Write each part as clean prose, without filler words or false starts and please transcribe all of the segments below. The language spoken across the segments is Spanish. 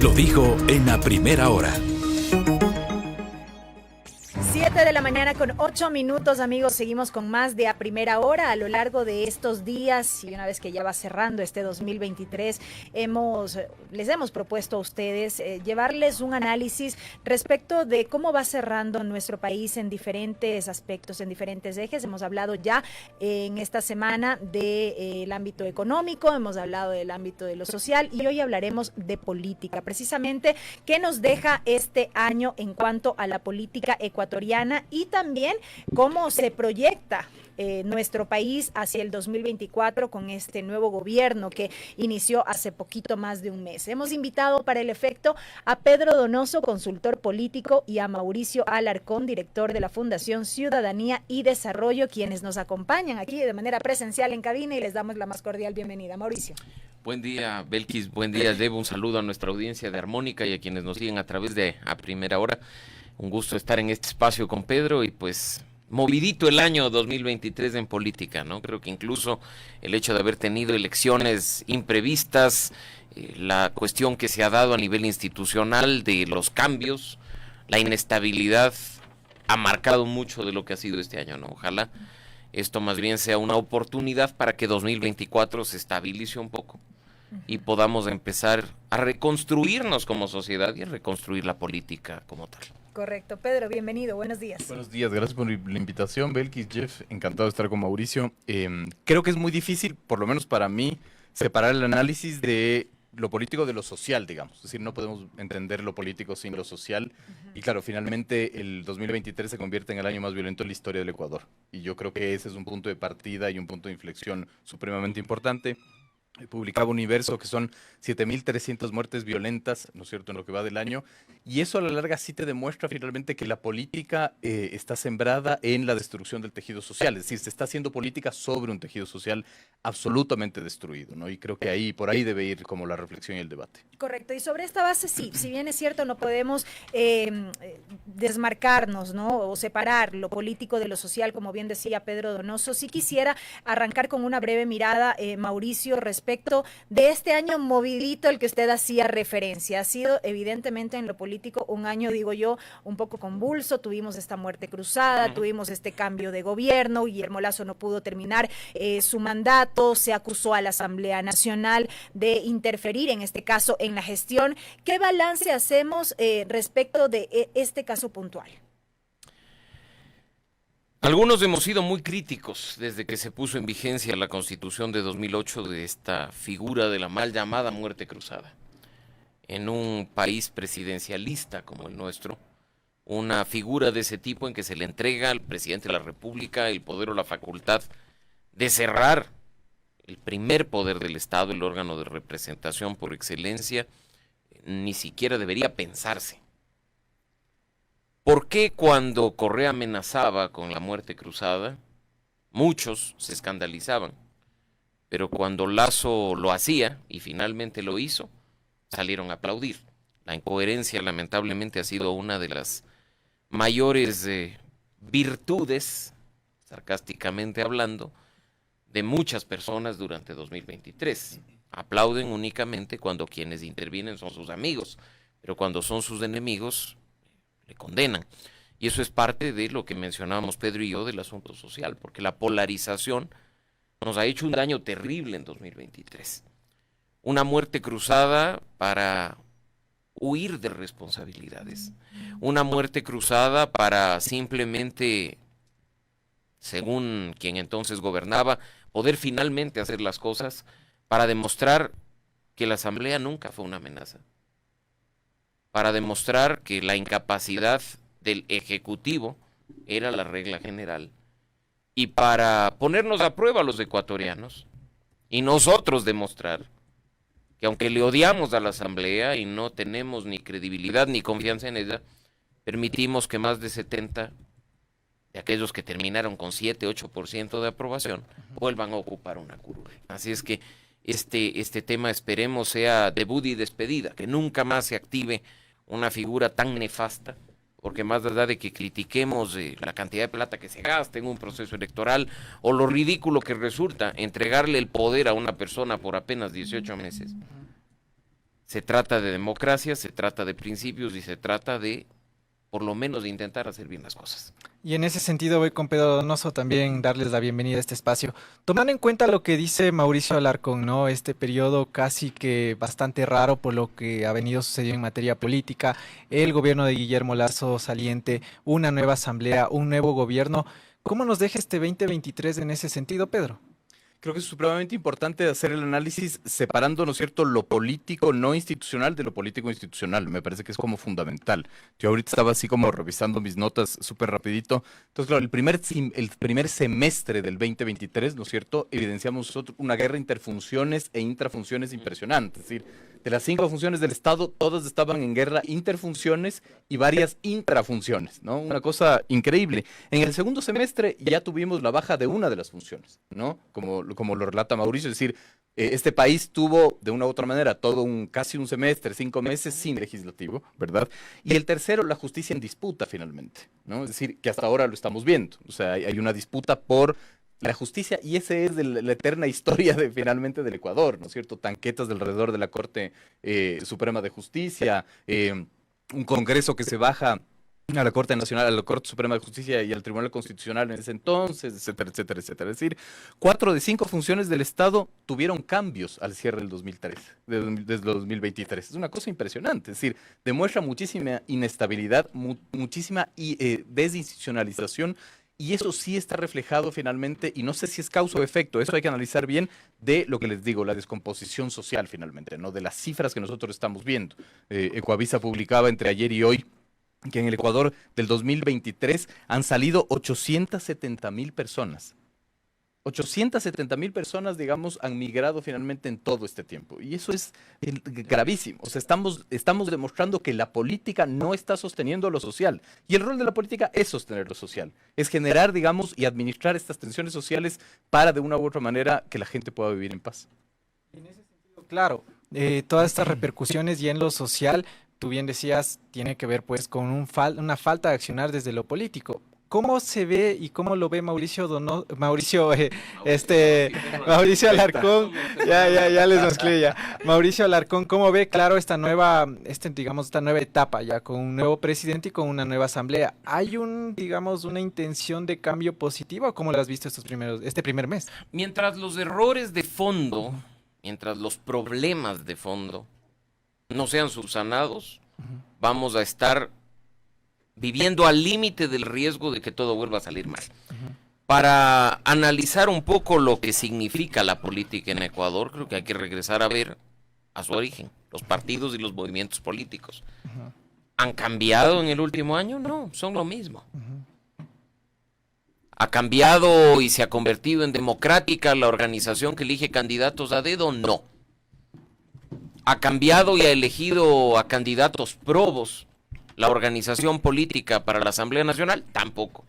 lo dijo en la primera hora. 7:08 a.m, amigos. Seguimos con más de A Primera Hora. A lo largo de estos días y una vez que ya va cerrando este 2023, les hemos propuesto a ustedes llevarles un análisis respecto de cómo va cerrando nuestro país en diferentes aspectos, en diferentes ejes. Hemos hablado ya en esta semana del ámbito económico, hemos hablado del ámbito de lo social y hoy hablaremos de política. Precisamente, ¿qué nos deja este año en cuanto a la política ecuatoriana y también cómo se proyecta nuestro país hacia el 2024 con este nuevo gobierno que inició hace poquito más de un mes? Hemos invitado para el efecto a Pedro Donoso, consultor político, y a Mauricio Alarcón, director de la Fundación Ciudadanía y Desarrollo, quienes nos acompañan aquí de manera presencial en cabina, y les damos la más cordial bienvenida. Mauricio. Buen día, Belkis. Buen día, Debo. Un saludo a nuestra audiencia de Armónica y a quienes nos siguen a través de A Primera Hora. Un gusto estar en este espacio con Pedro y pues movidito el año 2023 en política, ¿no? Creo que incluso el hecho de haber tenido elecciones imprevistas, la cuestión que se ha dado a nivel institucional de los cambios, la inestabilidad ha marcado mucho de lo que ha sido este año, ¿no? Ojalá esto más bien sea una oportunidad para que 2024 se estabilice un poco y podamos empezar a reconstruirnos como sociedad y a reconstruir la política como tal. Correcto. Pedro, bienvenido, buenos días. Buenos días, gracias por la invitación, Belkis, Jeff, encantado de estar con Mauricio. Creo que es muy difícil, por lo menos para mí, separar el análisis de lo político de lo social, digamos. Es decir, no podemos entender lo político sin lo social. Y claro, finalmente el 2023 se convierte en el año más violento en la historia del Ecuador. Y yo creo que ese es un punto de partida y un punto de inflexión supremamente importante. Publicaba Universo que son 7.300 muertes violentas, ¿no es cierto?, en lo que va del año, y eso a la larga sí te demuestra finalmente que la política está sembrada en la destrucción del tejido social, es decir, se está haciendo política sobre un tejido social absolutamente destruido, ¿no? Y creo que por ahí debe ir como la reflexión y el debate. Correcto, y sobre esta base sí, si bien es cierto no podemos desmarcarnos, ¿no?, o separar lo político de lo social, como bien decía Pedro Donoso, sí quisiera arrancar con una breve mirada, Mauricio, respecto de este año movidito al que usted hacía referencia. Ha sido evidentemente en lo político un año, digo yo, un poco convulso. Tuvimos esta muerte cruzada, tuvimos este cambio de gobierno, Guillermo Lasso no pudo terminar su mandato, se acusó a la Asamblea Nacional de interferir, en este caso, en la gestión. ¿Qué balance hacemos respecto de este caso puntual? Algunos hemos sido muy críticos desde que se puso en vigencia la Constitución de 2008 de esta figura de la mal llamada muerte cruzada. En un país presidencialista como el nuestro, una figura de ese tipo en que se le entrega al presidente de la República el poder o la facultad de cerrar el primer poder del Estado, el órgano de representación por excelencia, ni siquiera debería pensarse. ¿Por qué cuando Correa amenazaba con la muerte cruzada, muchos se escandalizaban? Pero cuando Lasso lo hacía, y finalmente lo hizo, salieron a aplaudir. La incoherencia, lamentablemente, ha sido una de las mayores virtudes, sarcásticamente hablando, de muchas personas durante 2023. Aplauden únicamente cuando quienes intervienen son sus amigos, pero cuando son sus enemigos le condenan. Y eso es parte de lo que mencionábamos Pedro y yo del asunto social, porque la polarización nos ha hecho un daño terrible en 2023. Una muerte cruzada para huir de responsabilidades. Una muerte cruzada para simplemente, según quien entonces gobernaba, poder finalmente hacer las cosas para demostrar que la Asamblea nunca fue una amenaza. Para demostrar que la incapacidad del Ejecutivo era la regla general y para ponernos a prueba a los ecuatorianos y nosotros demostrar que aunque le odiamos a la Asamblea y no tenemos ni credibilidad ni confianza en ella, permitimos que más de 70 de aquellos que terminaron con 7-8% de aprobación vuelvan a ocupar una curul. Así es que este tema esperemos sea debut y despedida, que nunca más se active una figura tan nefasta, porque más allá de que critiquemos la cantidad de plata que se gasta en un proceso electoral o lo ridículo que resulta entregarle el poder a una persona por apenas 18 meses, Se trata de democracia, se trata de principios y se trata de, por lo menos, de intentar hacer bien las cosas. Y en ese sentido voy con Pedro Donoso también darles la bienvenida a este espacio. Tomando en cuenta lo que dice Mauricio Alarcón, ¿no? Este periodo casi que bastante raro por lo que ha venido sucediendo en materia política, el gobierno de Guillermo Lasso saliente, una nueva asamblea, un nuevo gobierno. ¿Cómo nos deja este 2023 en ese sentido, Pedro? Creo que es supremamente importante hacer el análisis separando, ¿no es cierto?, lo político no institucional de lo político institucional. Me parece que es como fundamental. Yo ahorita estaba así como revisando mis notas súper rapidito. Entonces, claro, el primer semestre del 2023, ¿no es cierto?, evidenciamos nosotros una guerra interfunciones e intrafunciones impresionante. Es decir, de las 5 funciones del Estado, todas estaban en guerra interfunciones y varias intrafunciones, ¿no? Una cosa increíble. En el segundo semestre ya tuvimos la baja de una de las funciones, ¿no? Como lo relata Mauricio, es decir, este país tuvo de una u otra manera casi un semestre, 5 meses sin legislativo, ¿verdad? Y el tercero, la justicia en disputa finalmente, ¿no? Es decir, que hasta ahora lo estamos viendo. O sea, hay una disputa por la justicia y esa es la eterna historia finalmente del Ecuador, ¿no es cierto? Tanquetas alrededor de la Corte Suprema de Justicia, un Congreso que se baja a la Corte Nacional, a la Corte Suprema de Justicia y al Tribunal Constitucional en ese entonces, etcétera, etcétera, etcétera. Es decir, 4 de 5 funciones del Estado tuvieron cambios al cierre del 2003, desde 2023. Es una cosa impresionante, es decir, demuestra muchísima inestabilidad, muchísima desinstitucionalización. Y eso sí está reflejado finalmente, y no sé si es causa o efecto, eso hay que analizar bien, de lo que les digo, la descomposición social finalmente, ¿no? De las cifras que nosotros estamos viendo. Ecoavisa publicaba entre ayer y hoy que en el Ecuador del 2023 han salido 870,000 personas. 870,000 personas, digamos, han migrado finalmente en todo este tiempo. Y eso es gravísimo. O sea, estamos demostrando que la política no está sosteniendo lo social. Y el rol de la política es sostener lo social. Es generar, digamos, y administrar estas tensiones sociales para, de una u otra manera, que la gente pueda vivir en paz. En ese sentido, claro, todas estas repercusiones y en lo social, tú bien decías, tiene que ver pues con una falta de accionar desde lo político. ¿Cómo se ve y cómo lo ve Mauricio Alarcón? Ya les mezclé ya. Mauricio Alarcón, ¿cómo ve, claro, esta nueva etapa ya con un nuevo presidente y con una nueva asamblea? ¿Hay una intención de cambio positivo o cómo lo has visto este primer mes? Mientras los errores de fondo, mientras los problemas de fondo no sean subsanados, vamos a estar viviendo al límite del riesgo de que todo vuelva a salir mal. Para analizar un poco lo que significa la política en Ecuador, creo que hay que regresar a ver a su origen, los partidos y los movimientos políticos. ¿Han cambiado en el último año? No, son lo mismo. ¿Ha cambiado y se ha convertido en democrática la organización que elige candidatos a dedo? No. ¿Ha cambiado y ha elegido a candidatos probos la organización política para la Asamblea Nacional? Tampoco.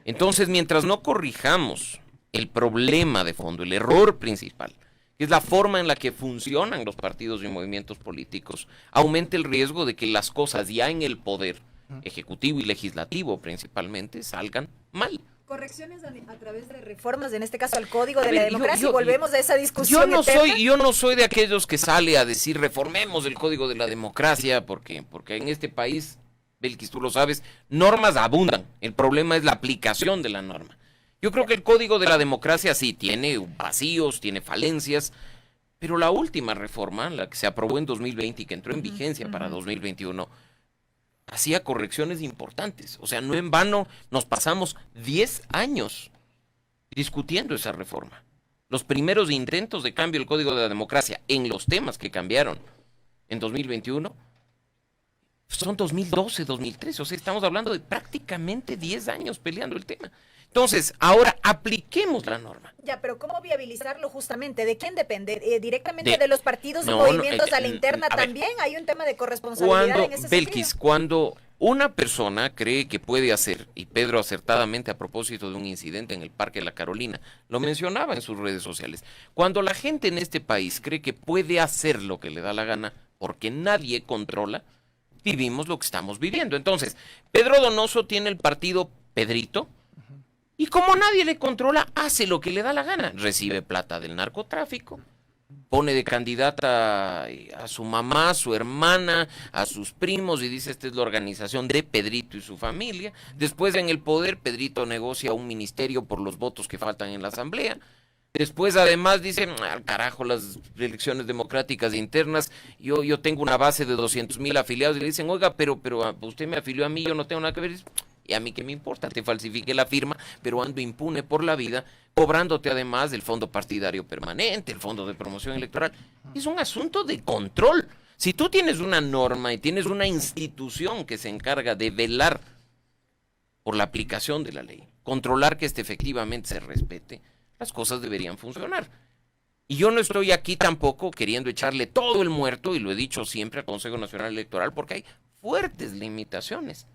Entonces, mientras no corrijamos el problema de fondo, el error principal, que es la forma en la que funcionan los partidos y movimientos políticos, aumenta el riesgo de que las cosas ya en el poder ejecutivo y legislativo principalmente salgan mal. Correcciones a través de reformas, en este caso al Código de la Democracia, y volvemos a esa discusión. Yo no soy de aquellos que sale a decir reformemos el Código de la Democracia, porque en este país, Belkis, tú lo sabes, normas abundan. El problema es la aplicación de la norma. Yo creo que el Código de la Democracia sí tiene vacíos, tiene falencias, pero la última reforma, la que se aprobó en 2020 y que entró en vigencia para 2021, hacía correcciones importantes. O sea, no en vano nos pasamos 10 años discutiendo esa reforma. Los primeros intentos de cambio del Código de la Democracia en los temas que cambiaron en 2021 son 2012, 2013. O sea, estamos hablando de prácticamente 10 años peleando el tema. Entonces, ahora apliquemos la norma. Ya, pero ¿cómo viabilizarlo justamente? ¿De quién depende? ¿Directamente de los partidos y movimientos a la interna también? ¿Hay un tema de corresponsabilidad en ese Belkis, sentido? Cuando una persona cree que puede hacer, y Pedro acertadamente a propósito de un incidente en el Parque de la Carolina, lo mencionaba en sus redes sociales, cuando la gente en este país cree que puede hacer lo que le da la gana, porque nadie controla, vivimos lo que estamos viviendo. Entonces, Pedro Donoso tiene el partido Pedrito, y como nadie le controla, hace lo que le da la gana. Recibe plata del narcotráfico, pone de candidata a su mamá, a su hermana, a sus primos y dice esta es la organización de Pedrito y su familia. Después en el poder Pedrito negocia un ministerio por los votos que faltan en la asamblea. Después además dicen, al carajo las elecciones democráticas internas, yo tengo una base de 200,000 afiliados y le dicen, oiga, pero usted me afilió a mí, yo no tengo nada que ver. Y a mí qué me importa, te falsifique la firma, pero ando impune por la vida, cobrándote además del fondo partidario permanente, el fondo de promoción electoral. Es un asunto de control. Si tú tienes una norma y tienes una institución que se encarga de velar por la aplicación de la ley, controlar que efectivamente se respete, las cosas deberían funcionar. Y yo no estoy aquí tampoco queriendo echarle todo el muerto, y lo he dicho siempre al Consejo Nacional Electoral, porque hay fuertes limitaciones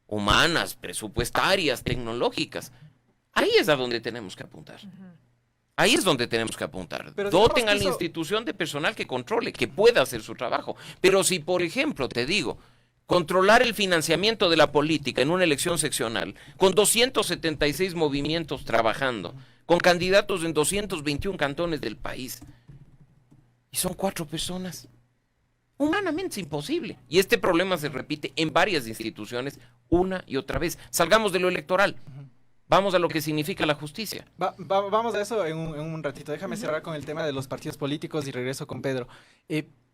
humanas, presupuestarias, tecnológicas. Ahí es a donde tenemos que apuntar. Ahí es donde tenemos que apuntar. Pero doten a la eso... institución de personal que controle, que pueda hacer su trabajo. Pero si, por ejemplo, te digo, controlar el financiamiento de la política en una elección seccional, con 276 movimientos trabajando, con candidatos en 221 cantones del país, y son 4 personas. Humanamente es imposible. Y este problema se repite en varias instituciones una y otra vez. Salgamos de lo electoral. Vamos a lo que significa la justicia. Vamos a eso en un ratito. Déjame cerrar con el tema de los partidos políticos y regreso con Pedro.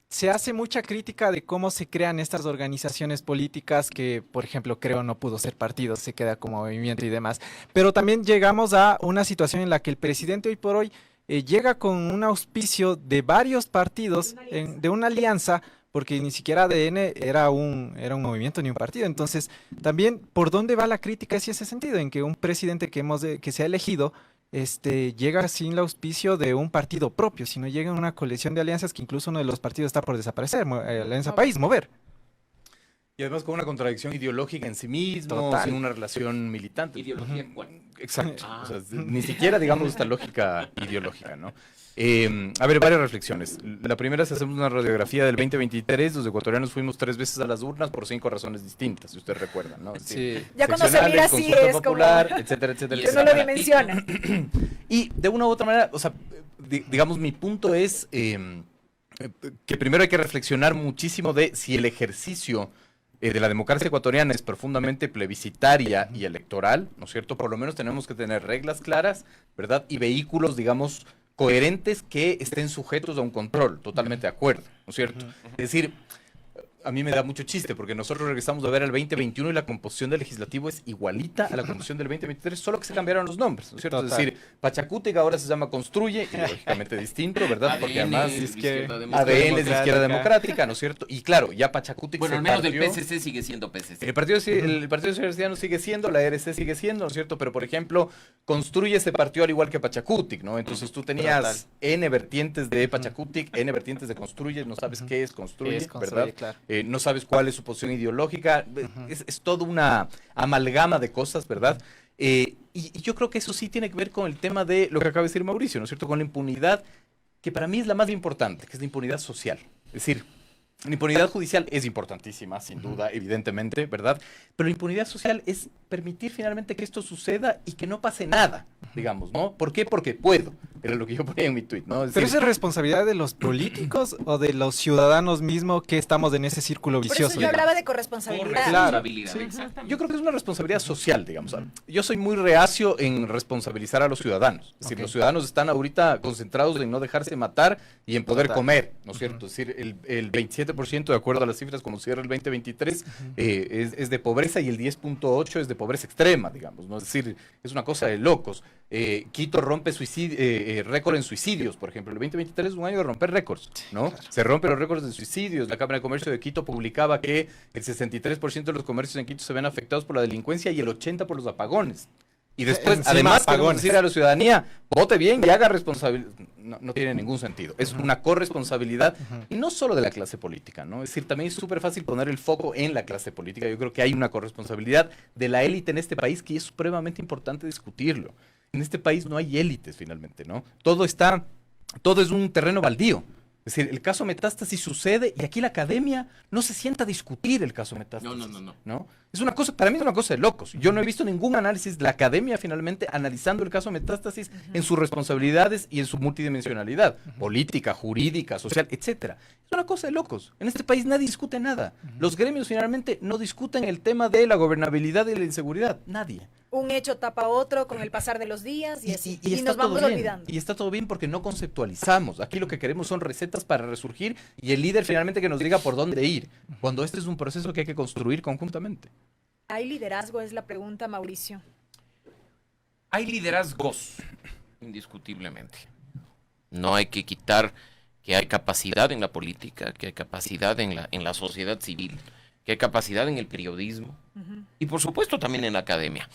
Se hace mucha crítica de cómo se crean estas organizaciones políticas que, por ejemplo, creo no pudo ser partido, se queda como movimiento y demás. Pero también llegamos a una situación en la que el presidente hoy por hoy llega con un auspicio de varios partidos, de una alianza, porque ni siquiera ADN era un movimiento ni un partido. Entonces, también, ¿por dónde va la crítica hacia ese sentido? En que un presidente que se ha elegido llega sin el auspicio de un partido propio, sino llega en una colección de alianzas que incluso uno de los partidos está por desaparecer, Alianza País, Mover. Y además con una contradicción ideológica en sí mismo, sin una relación militante. ¿Ideología cuál? Exacto. O sea, ni siquiera, digamos, esta lógica ideológica, ¿no? A ver, varias reflexiones. La primera, si hacemos una radiografía del 2023, los ecuatorianos fuimos 3 veces a las urnas por 5 razones distintas, si ustedes recuerdan, ¿no? Sí. Ya cuando se mira así es popular, como... etcétera, etcétera, Que no lo dimensiona. Y de una u otra manera, o sea, digamos, mi punto es que primero hay que reflexionar muchísimo de si el ejercicio de la democracia ecuatoriana es profundamente plebiscitaria y electoral, ¿no es cierto? Por lo menos tenemos que tener reglas claras, ¿verdad? Y vehículos, digamos, coherentes que estén sujetos a un control, totalmente de acuerdo, ¿no es cierto? Es decir, a mí me da mucho chiste porque nosotros regresamos a ver al 2021 y la composición del legislativo es igualita a la composición del 2023, solo que se cambiaron los nombres, ¿no es cierto? Total. Es decir, Pachacútec ahora se llama Construye, ideológicamente distinto, ¿verdad? Porque además es que ADN es de izquierda democrática, ¿no es cierto? Y claro, ya Pachacútec bueno, se al menos partió. del PSC sigue siendo PSC. El Partido Socialista sigue siendo, la RC sigue siendo, ¿no es cierto? Pero, por ejemplo, Construye se partió al igual que Pachacútic, ¿no? Entonces tú tenías N vertientes de Pachacútic, N vertientes de Construye, no sabes qué es Construye, ¿verdad? Claro. No sabes cuál es su posición ideológica, es toda una amalgama de cosas, ¿verdad? Y yo creo que eso sí tiene que ver con el tema de lo que acaba de decir Mauricio, ¿no es cierto? Con la impunidad, que para mí es la más importante, que es la impunidad social. Es decir, la impunidad judicial es importantísima, sin duda, evidentemente, ¿verdad? Pero la impunidad social es permitir finalmente que esto suceda y que no pase nada, digamos, ¿no? ¿Por qué? Porque puedo. Era lo que yo ponía en mi tuit, ¿no? ¿Pero esa es responsabilidad de los políticos o de los ciudadanos mismos que estamos en ese círculo vicioso? Por eso yo hablaba de corresponsabilidad. Claro. Sí. Yo creo que es una responsabilidad social, digamos. Yo soy muy reacio en responsabilizar a los ciudadanos. Es decir, los ciudadanos están ahorita concentrados en no dejarse matar y en poder comer, ¿no es cierto? Es decir, el 27%, de acuerdo a las cifras como cierra el 2023, es de pobreza y el 10.8% es de pobreza extrema, digamos, ¿no? Es decir, es una cosa de locos. Quito rompe récord en suicidios, por ejemplo. El 2023 es un año de romper récords, ¿no? Claro. Se rompen los récords de suicidios. La Cámara de Comercio de Quito publicaba que el 63% de los comercios en Quito se ven afectados por la delincuencia y el 80% por los apagones. Y después, además, queremos decir a la ciudadanía, vote bien y haga responsabilidad. No tiene ningún sentido. Es una corresponsabilidad, y no solo de la clase política, ¿no? Es decir, también es súper fácil poner el foco en la clase política. Yo creo que hay una corresponsabilidad de la élite en este país que es supremamente importante discutirlo. En este país no hay élites, finalmente, ¿no? Todo es un terreno baldío. Es decir, el caso Metástasis sucede y aquí la academia no se sienta a discutir el caso Metástasis. ¿No? Es una cosa, para mí es una cosa de locos. Yo no he visto ningún análisis de la academia finalmente analizando el caso Metástasis en sus responsabilidades y en su multidimensionalidad, política, jurídica, social, etcétera. Es una cosa de locos. En este país nadie discute nada. Los gremios finalmente no discuten el tema de la gobernabilidad y la inseguridad. Nadie. Un hecho tapa otro con el pasar de los días y así. Y está nos vamos todo bien, olvidando. y está todo bien porque no conceptualizamos. Aquí lo que queremos son recetas para resurgir y el líder finalmente que nos diga por dónde ir, cuando este es un proceso que hay que construir conjuntamente. ¿Hay liderazgo? Es la pregunta, Mauricio. Hay liderazgos, indiscutiblemente. No hay que quitar que hay capacidad en la política, que hay capacidad en la sociedad civil, que hay capacidad en el periodismo y por supuesto también en la academia.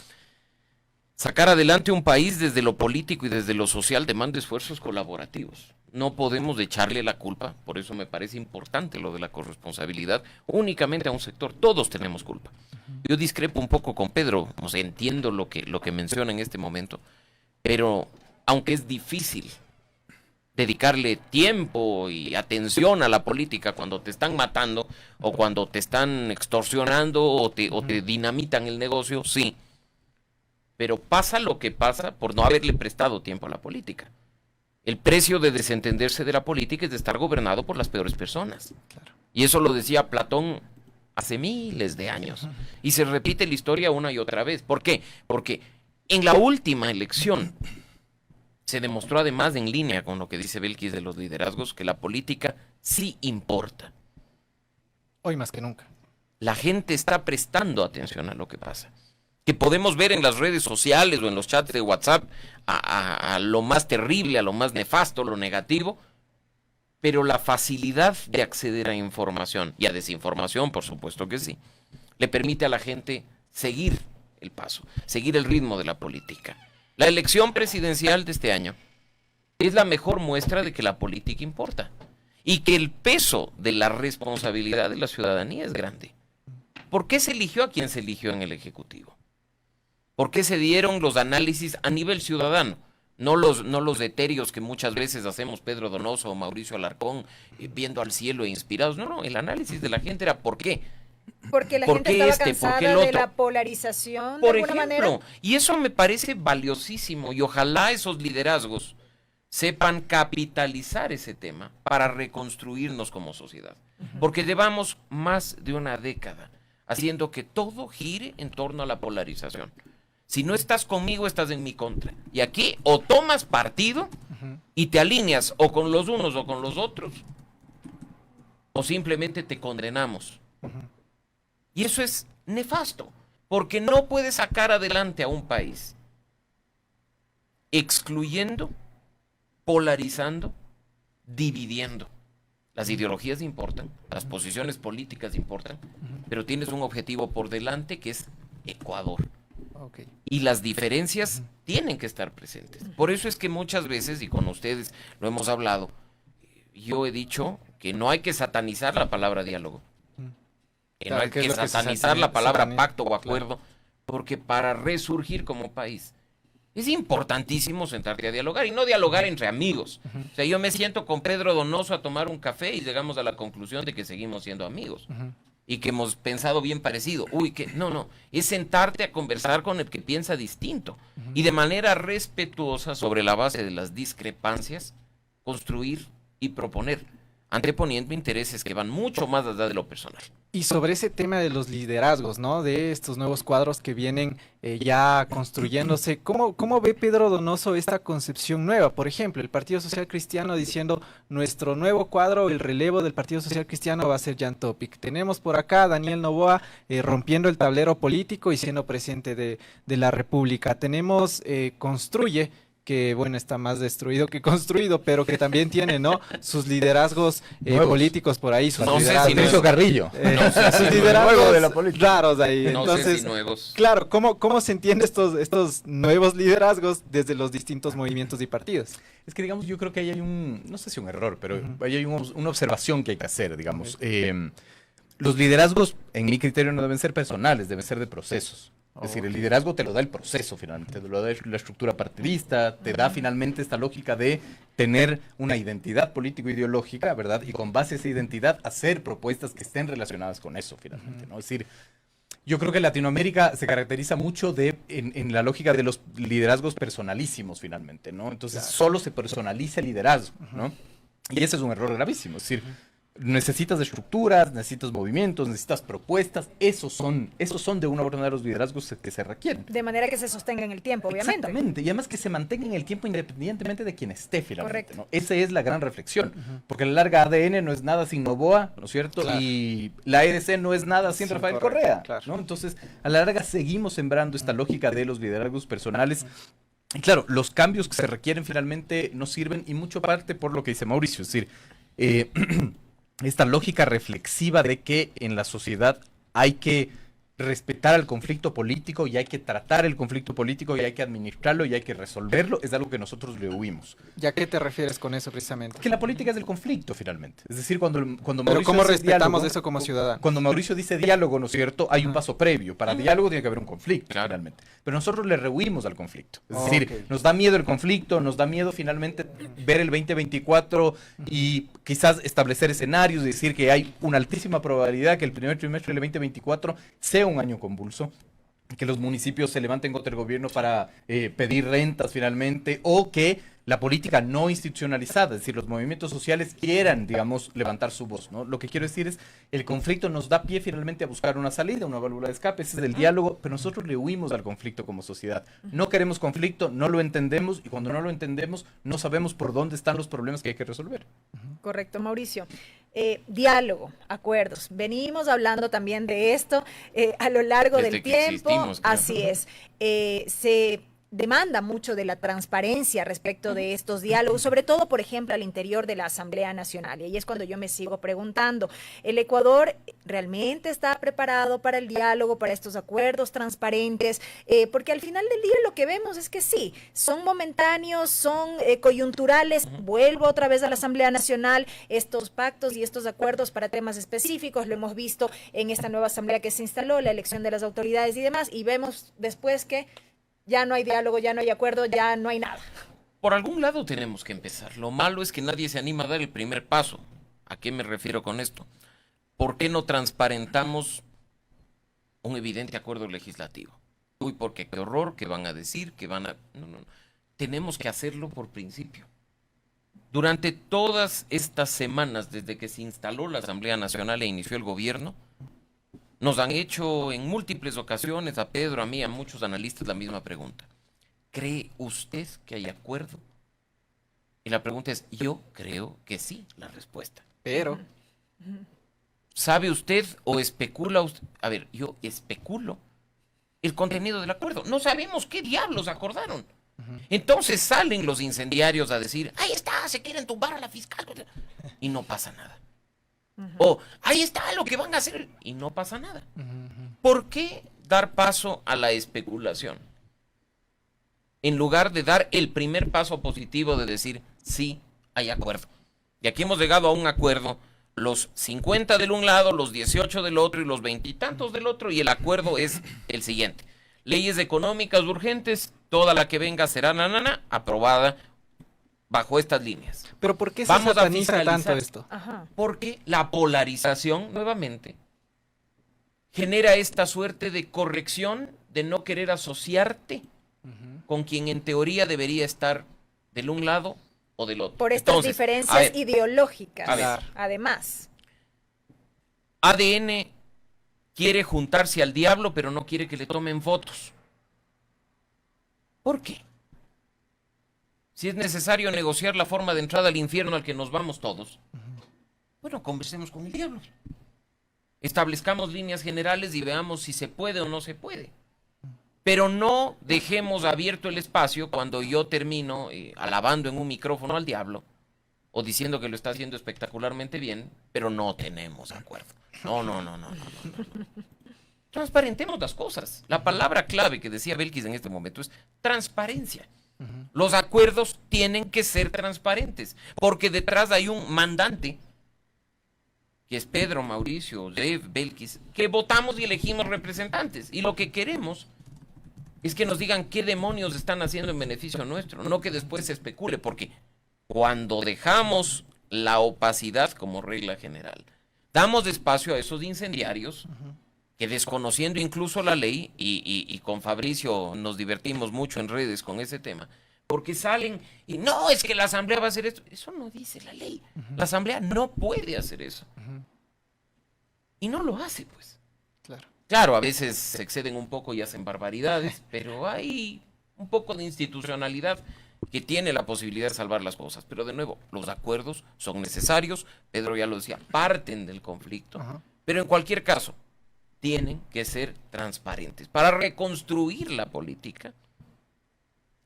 Sacar adelante un país desde lo político y desde lo social demanda esfuerzos colaborativos. No podemos echarle la culpa, por eso me parece importante lo de la corresponsabilidad, únicamente a un sector. Todos tenemos culpa. Yo discrepo un poco con Pedro, o sea, entiendo lo que menciona en este momento, pero aunque es difícil dedicarle tiempo y atención a la política cuando te están matando o cuando te están extorsionando o te dinamitan el negocio, sí. Pero pasa lo que pasa por no haberle prestado tiempo a la política. El precio de desentenderse de la política es de estar gobernado por las peores personas. Claro. Y eso lo decía Platón hace miles de años. Y se repite la historia una y otra vez. ¿Por qué? Porque en la última elección se demostró, además, en línea con lo que dice Belkis de los liderazgos, que la política sí importa. Hoy más que nunca. La gente está prestando atención a lo que pasa. Que podemos ver en las redes sociales o en los chats de WhatsApp a lo más terrible, a lo más nefasto, lo negativo, pero la facilidad de acceder a información y a desinformación, por supuesto que sí, le permite a la gente seguir el paso, seguir el ritmo de la política. La elección presidencial de este año es la mejor muestra de que la política importa y que el peso de la responsabilidad de la ciudadanía es grande. ¿Por qué se eligió a quien se eligió en el Ejecutivo? ¿Por qué se dieron los análisis a nivel ciudadano? No los etéreos que muchas veces hacemos Pedro Donoso o Mauricio Alarcón, viendo al cielo e inspirados. No, el análisis de la gente era ¿por qué? Porque la ¿Por gente qué estaba cansada de la polarización, de Por alguna ejemplo, manera. y eso me parece valiosísimo y ojalá esos liderazgos sepan capitalizar ese tema para reconstruirnos como sociedad. Porque llevamos más de una década haciendo que todo gire en torno a la polarización. Si no estás conmigo, estás en mi contra. Y aquí o tomas partido y te alineas o con los unos o con los otros, o simplemente te condenamos. Y eso es nefasto, porque no puedes sacar adelante a un país excluyendo, polarizando, dividiendo. Las ideologías importan, las posiciones políticas importan, pero tienes un objetivo por delante que es Ecuador. Okay. Y las diferencias tienen que estar presentes. Por eso es que muchas veces, y con ustedes lo hemos hablado, yo he dicho que no hay que satanizar la palabra diálogo. Que no hay que satanizar la palabra pacto o acuerdo, porque para resurgir como país es importantísimo sentarte a dialogar y no dialogar entre amigos. O sea, yo me siento con Pedro Donoso a tomar un café y llegamos a la conclusión de que seguimos siendo amigos. Y que hemos pensado bien parecido. No, es sentarte a conversar con el que piensa distinto y de manera respetuosa, sobre la base de las discrepancias, construir y proponer, anteponiendo intereses que van mucho más allá de lo personal. Y sobre ese tema de los liderazgos, ¿no? De estos nuevos cuadros que vienen ya construyéndose, ¿cómo ve Pedro Donoso esta concepción nueva? Por ejemplo, el Partido Social Cristiano diciendo, nuestro nuevo cuadro, el relevo del Partido Social Cristiano va a ser Jan Topic. Tenemos por acá a Daniel Noboa rompiendo el tablero político y siendo presidente de la República. Tenemos Construye, que bueno, está más destruido que construido, pero que también tiene, ¿no?, sus liderazgos políticos por ahí, sus liderazgos. Patricio Carrillo. Sus liderazgos de la política. raros ahí. No Entonces, sé si nuevos. Claro, ¿cómo se entiende estos nuevos liderazgos desde los distintos movimientos y partidos? Es que, digamos, yo creo que ahí hay no sé si un error, pero ahí hay una observación que hay que hacer, digamos. Los liderazgos, en mi criterio, no deben ser personales, deben ser de procesos. Es decir, el liderazgo te lo da el proceso finalmente, te lo da la estructura partidista, te da finalmente esta lógica de tener una identidad político-ideológica, ¿verdad? Y con base a esa identidad hacer propuestas que estén relacionadas con eso finalmente, ¿no? Es decir, yo creo que Latinoamérica se caracteriza mucho en la lógica de los liderazgos personalísimos finalmente, ¿no? Entonces solo se personaliza el liderazgo, ¿no? Y ese es un error gravísimo, es decir, necesitas estructuras, necesitas movimientos, necesitas propuestas, esos son de una u otra manera los liderazgos que se requieren. De manera que se sostenga en el tiempo, obviamente. Exactamente, y además que se mantenga en el tiempo independientemente de quien esté finalmente, Correcto. ¿no? Esa es la gran reflexión, porque a la larga ADN no es nada sin Novoa, ¿no es cierto? Claro. Y la EDC no es nada sin Rafael Correa, claro. ¿no? Entonces, a la larga seguimos sembrando esta lógica de los liderazgos personales. Y claro, los cambios que se requieren finalmente no sirven, y mucho parte por lo que dice Mauricio, es decir, esta lógica reflexiva de que en la sociedad hay que respetar al conflicto político y hay que tratar el conflicto político y hay que administrarlo y hay que resolverlo, es algo que nosotros le huimos. ¿Y a qué te refieres con eso precisamente? Que la política es del conflicto finalmente. Es decir, cuando Pero Mauricio ¿cómo dice respetamos diálogo, eso como ciudadanos? cuando Mauricio dice diálogo, ¿no es cierto? Hay un paso previo. Para diálogo tiene que haber un conflicto, Claro. finalmente. Pero nosotros le rehuimos al conflicto. Es Oh, decir, ok. nos da miedo el conflicto, nos da miedo finalmente ver el 2024 y quizás establecer escenarios y decir que hay una altísima probabilidad que el primer trimestre del 2024 sea un año convulso, que los municipios se levanten contra el gobierno para pedir rentas finalmente, o que la política no institucionalizada, es decir, los movimientos sociales quieran, digamos, levantar su voz, ¿no? Lo que quiero decir es, el conflicto nos da pie finalmente a buscar una salida, una válvula de escape, ese es el diálogo, pero nosotros le huimos al conflicto como sociedad. No queremos conflicto, no lo entendemos, y cuando no lo entendemos, no sabemos por dónde están los problemas que hay que resolver. Correcto, Mauricio. Diálogo, acuerdos. Venimos hablando también de esto a lo largo Desde del que tiempo. existimos, creo. Así es. Se demanda mucho de la transparencia respecto de estos diálogos, sobre todo, por ejemplo, al interior de la Asamblea Nacional. Y ahí es cuando yo me sigo preguntando, ¿el Ecuador realmente está preparado para el diálogo, para estos acuerdos transparentes? Porque al final del día lo que vemos es que sí, son momentáneos, son coyunturales. Vuelvo otra vez a la Asamblea Nacional, estos pactos y estos acuerdos para temas específicos, lo hemos visto en esta nueva asamblea que se instaló, la elección de las autoridades y demás, y vemos después que ya no hay diálogo, ya no hay acuerdo, ya no hay nada. Por algún lado tenemos que empezar. Lo malo es que nadie se anima a dar el primer paso. ¿A qué me refiero con esto? ¿Por qué no transparentamos un evidente acuerdo legislativo? Uy, porque qué horror, que van a decir, que van a... No, no, no. Tenemos que hacerlo por principio. Durante todas estas semanas, desde que se instaló la Asamblea Nacional e inició el gobierno, nos han hecho en múltiples ocasiones, a Pedro, a mí, a muchos analistas, la misma pregunta. ¿Cree usted que hay acuerdo? Y la pregunta es, yo creo que sí, la respuesta. Pero, ¿Sabe usted o especula usted? A ver, yo especulo el contenido del acuerdo. No sabemos qué diablos acordaron. Entonces salen los incendiarios a decir, ahí está, se quieren tumbar a la fiscal. Y no pasa nada. O, ahí está lo que van a hacer. Y no pasa nada. ¿Por qué dar paso a la especulación? En lugar de dar el primer paso positivo de decir, sí, hay acuerdo. Y aquí hemos llegado a un acuerdo, los 50 del un lado, los 18 del otro y los 20 y tantos del otro, y el acuerdo es el siguiente. Leyes económicas urgentes, toda la que venga será aprobada bajo estas líneas. pero ¿por qué se Vamos a sataniza fiscalizar. tanto esto? Ajá. Porque la polarización, nuevamente, genera esta suerte de corrección de no querer asociarte con quien en teoría debería estar del un lado o del otro. Por estas Entonces, diferencias a ver, ideológicas, a ver. además. ADN quiere juntarse al diablo, pero no quiere que le tomen fotos. ¿Por qué? Si es necesario negociar la forma de entrada al infierno al que nos vamos todos, bueno, conversemos con el diablo. Establezcamos líneas generales y veamos si se puede o no se puede. Pero no dejemos abierto el espacio cuando yo termino alabando en un micrófono al diablo o diciendo que lo está haciendo espectacularmente bien, pero no tenemos acuerdo. No. Transparentemos las cosas. La palabra clave que decía Belkis en este momento es transparencia. Los acuerdos tienen que ser transparentes, porque detrás hay un mandante, que es Pedro, Mauricio, Lev, Belkis, que votamos y elegimos representantes. Y lo que queremos es que nos digan qué demonios están haciendo en beneficio nuestro, no que después se especule, porque cuando dejamos la opacidad como regla general, damos espacio a esos incendiarios que, desconociendo incluso la ley, y con Fabricio nos divertimos mucho en redes con ese tema, porque salen y no, es que la asamblea va a hacer esto. Eso no dice la ley. La asamblea no puede hacer eso. Y no lo hace, pues. Claro, a veces se exceden un poco y hacen barbaridades, pero hay un poco de institucionalidad que tiene la posibilidad de salvar las cosas. Pero de nuevo, los acuerdos son necesarios, Pedro ya lo decía, parten del conflicto, pero en cualquier caso, tienen que ser transparentes. Para reconstruir la política,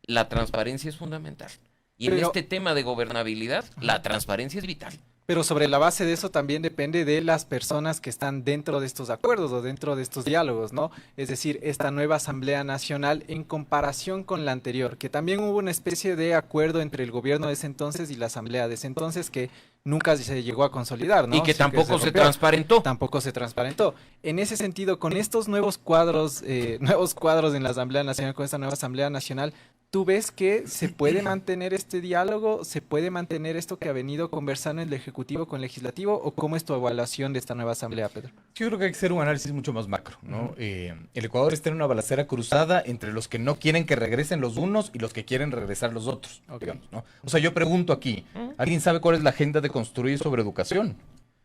la transparencia es fundamental. Y en este tema de gobernabilidad, la transparencia es vital. Pero sobre la base de eso también depende de las personas que están dentro de estos acuerdos o dentro de estos diálogos, ¿no? Es decir, esta nueva Asamblea Nacional en comparación con la anterior, que también hubo una especie de acuerdo entre el gobierno de ese entonces y la Asamblea de ese entonces que nunca se llegó a consolidar, ¿no? Y que tampoco se transparentó. Tampoco se transparentó. En ese sentido, con estos nuevos cuadros en la Asamblea Nacional, con esta nueva Asamblea Nacional, ¿tú ves que se puede mantener este diálogo? ¿Se puede mantener esto que ha venido conversando el Ejecutivo con el Legislativo? ¿O cómo es tu evaluación de esta nueva Asamblea, Pedro? Yo creo que hay que hacer un análisis mucho más macro, ¿no? El Ecuador está en una balacera cruzada entre los que no quieren que regresen los unos y los que quieren regresar los otros, digamos, ¿no? O sea, yo pregunto aquí, ¿alguien sabe cuál es la agenda de construir sobre educación?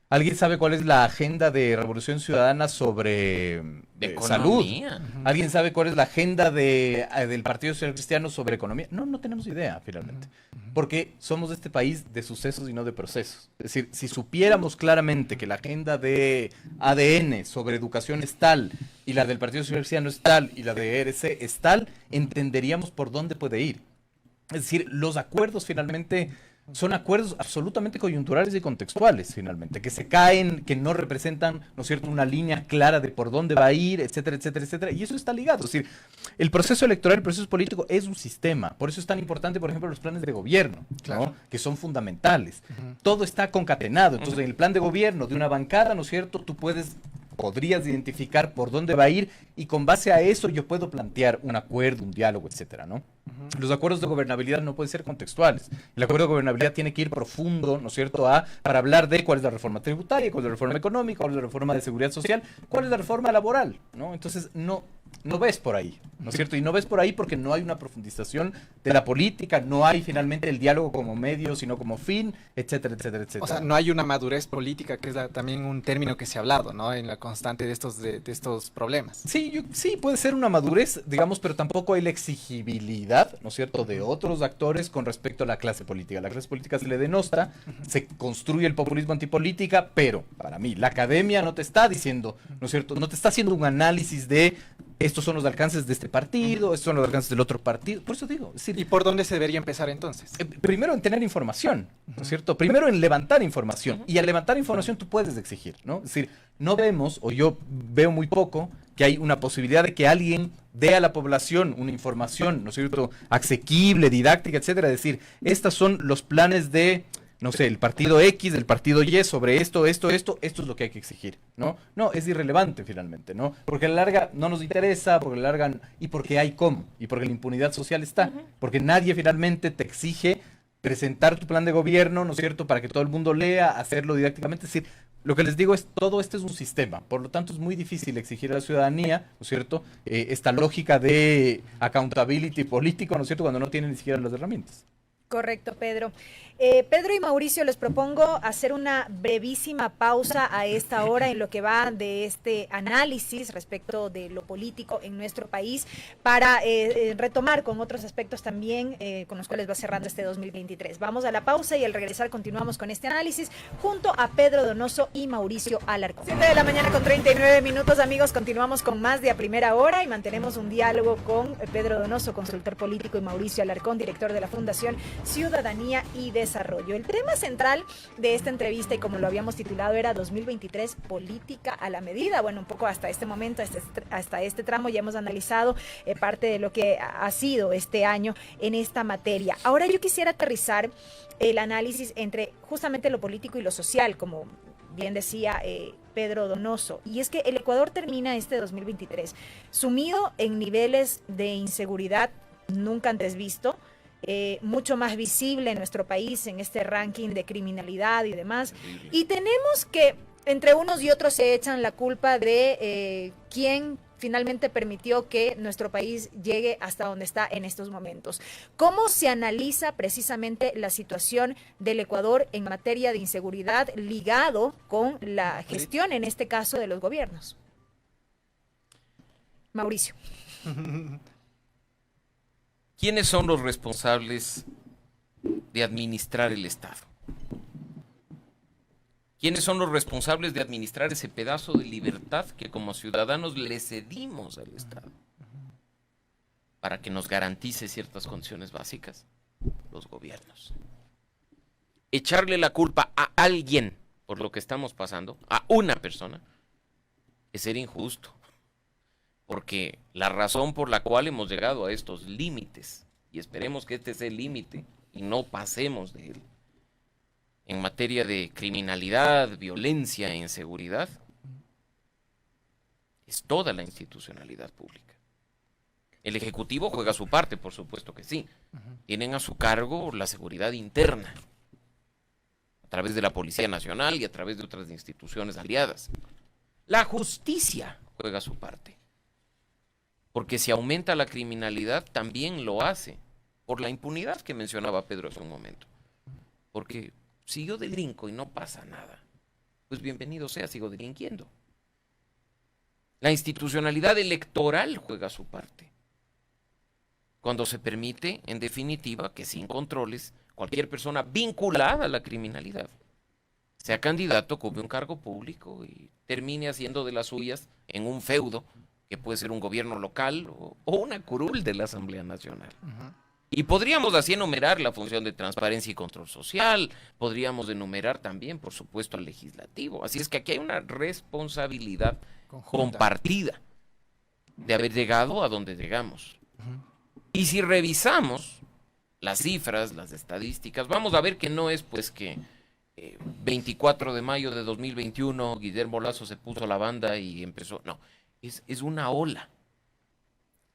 ¿Alguien sabe cuál es la agenda de Revolución Ciudadana sobre salud? ¿Alguien sabe cuál es la agenda del Partido Social Cristiano sobre economía? No, no tenemos idea, finalmente. Porque somos de este país de sucesos y no de procesos. Es decir, si supiéramos claramente que la agenda de ADN sobre educación es tal, y la del Partido Social Cristiano es tal, y la de ERC es tal, entenderíamos por dónde puede ir. Es decir, los acuerdos finalmente son acuerdos absolutamente coyunturales y contextuales, finalmente, que se caen, que no representan, ¿no es cierto?, una línea clara de por dónde va a ir, etcétera, etcétera, etcétera. Y eso está ligado. Es decir, el proceso electoral, el proceso político es un sistema. Por eso es tan importante, por ejemplo, los planes de gobierno, ¿no?, que son fundamentales. Todo está concatenado. Entonces, en el plan de gobierno de una bancada, ¿no es cierto?, tú podrías identificar por dónde va a ir y con base a eso yo puedo plantear un acuerdo, un diálogo, etcétera, ¿no? Los acuerdos de gobernabilidad no pueden ser contextuales. El acuerdo de gobernabilidad tiene que ir profundo, ¿no es cierto?, para hablar de cuál es la reforma tributaria, cuál es la reforma económica, cuál es la reforma de seguridad social, cuál es la reforma laboral, ¿no? Entonces, no ves por ahí, ¿no es cierto? Y no ves por ahí porque no hay una profundización de la política, no hay finalmente el diálogo como medio, sino como fin, etcétera, etcétera, etcétera. O sea, no hay una madurez política, que es también un término que se ha hablado, ¿no?, en la constante de estos problemas. Sí, sí, puede ser una madurez, digamos, pero tampoco hay la exigibilidad, ¿no es cierto?, de otros actores con respecto a la clase política. La clase política se le denosta, se construye el populismo antipolítica, pero para mí la academia no te está diciendo, ¿no es cierto?, no te está haciendo un análisis de estos son los alcances de este partido, estos son los alcances del otro partido. Por eso digo. Es decir, ¿y por dónde se debería empezar entonces? Primero en tener información, ¿no es cierto? Primero en levantar información. Y al levantar información tú puedes exigir, ¿no? Es decir, no vemos, o yo veo muy poco, que hay una posibilidad de que alguien dé a la población una información, ¿no es cierto?, asequible, didáctica, etcétera. Es decir, estos son los planes de, no sé, el partido X, del partido Y, sobre esto es lo que hay que exigir, ¿no? No, es irrelevante finalmente, ¿no? Porque a la larga no nos interesa, porque a la larga, y porque hay cómo, y porque la impunidad social está, porque nadie finalmente te exige presentar tu plan de gobierno, ¿no es cierto?, para que todo el mundo lea, hacerlo didácticamente. Es decir, lo que les digo es, todo esto es un sistema, por lo tanto es muy difícil exigir a la ciudadanía, ¿no es cierto?, esta lógica de accountability político, ¿no es cierto?, cuando no tienen ni siquiera las herramientas. Correcto, Pedro. Pedro y Mauricio, les propongo hacer una brevísima pausa a esta hora en lo que va de este análisis respecto de lo político en nuestro país para retomar con otros aspectos también con los cuales va cerrando este 2023. Vamos a la pausa y al regresar continuamos con este análisis junto a Pedro Donoso y Mauricio Alarcón. 7 de la mañana con 39 minutos, amigos. Continuamos con más de A Primera Hora y mantenemos un diálogo con Pedro Donoso, consultor político, y Mauricio Alarcón, director de la Fundación Ciudadanía y Desarrollo. El tema central de esta entrevista, y como lo habíamos titulado, era 2023, política a la medida. Bueno, un poco hasta este momento, hasta este tramo ya hemos analizado parte de lo que ha sido este año en esta materia. Ahora yo quisiera aterrizar el análisis entre justamente lo político y lo social, como bien decía Pedro Donoso, y es que el Ecuador termina este 2023 sumido en niveles de inseguridad nunca antes visto, mucho más visible en nuestro país en este ranking de criminalidad y demás. Y tenemos que, entre unos y otros, se echan la culpa de quién finalmente permitió que nuestro país llegue hasta donde está en estos momentos. ¿Cómo se analiza precisamente la situación del Ecuador en materia de inseguridad ligado con la gestión, en este caso, de los gobiernos? Mauricio. ¿Quiénes son los responsables de administrar el Estado? ¿Quiénes son los responsables de administrar ese pedazo de libertad que como ciudadanos le cedimos al Estado para que nos garantice ciertas condiciones básicas? Los gobiernos. Echarle la culpa a alguien por lo que estamos pasando, a una persona, es ser injusto. Porque la razón por la cual hemos llegado a estos límites, y esperemos que este sea el límite y no pasemos de él, en materia de criminalidad, violencia e inseguridad, es toda la institucionalidad pública. El Ejecutivo juega su parte, por supuesto que sí. Tienen a su cargo la seguridad interna, a través de la Policía Nacional y a través de otras instituciones aliadas. La justicia juega su parte. Porque si aumenta la criminalidad, también lo hace por la impunidad que mencionaba Pedro hace un momento. Porque si yo delinco y no pasa nada, pues bienvenido sea, sigo delinquiendo. La institucionalidad electoral juega su parte. Cuando se permite, en definitiva, que sin controles, cualquier persona vinculada a la criminalidad sea candidato, ocupe un cargo público y termine haciendo de las suyas en un feudo que puede ser un gobierno local o una curul de la Asamblea Nacional. Y podríamos así enumerar la función de transparencia y control social, podríamos enumerar también, por supuesto, al legislativo. Así es que aquí hay una responsabilidad compartida de haber llegado a donde llegamos. Y si revisamos las cifras, las estadísticas, vamos a ver que no es pues que 24 de mayo de 2021 Guillermo Lasso se puso la banda y empezó, no. Es una ola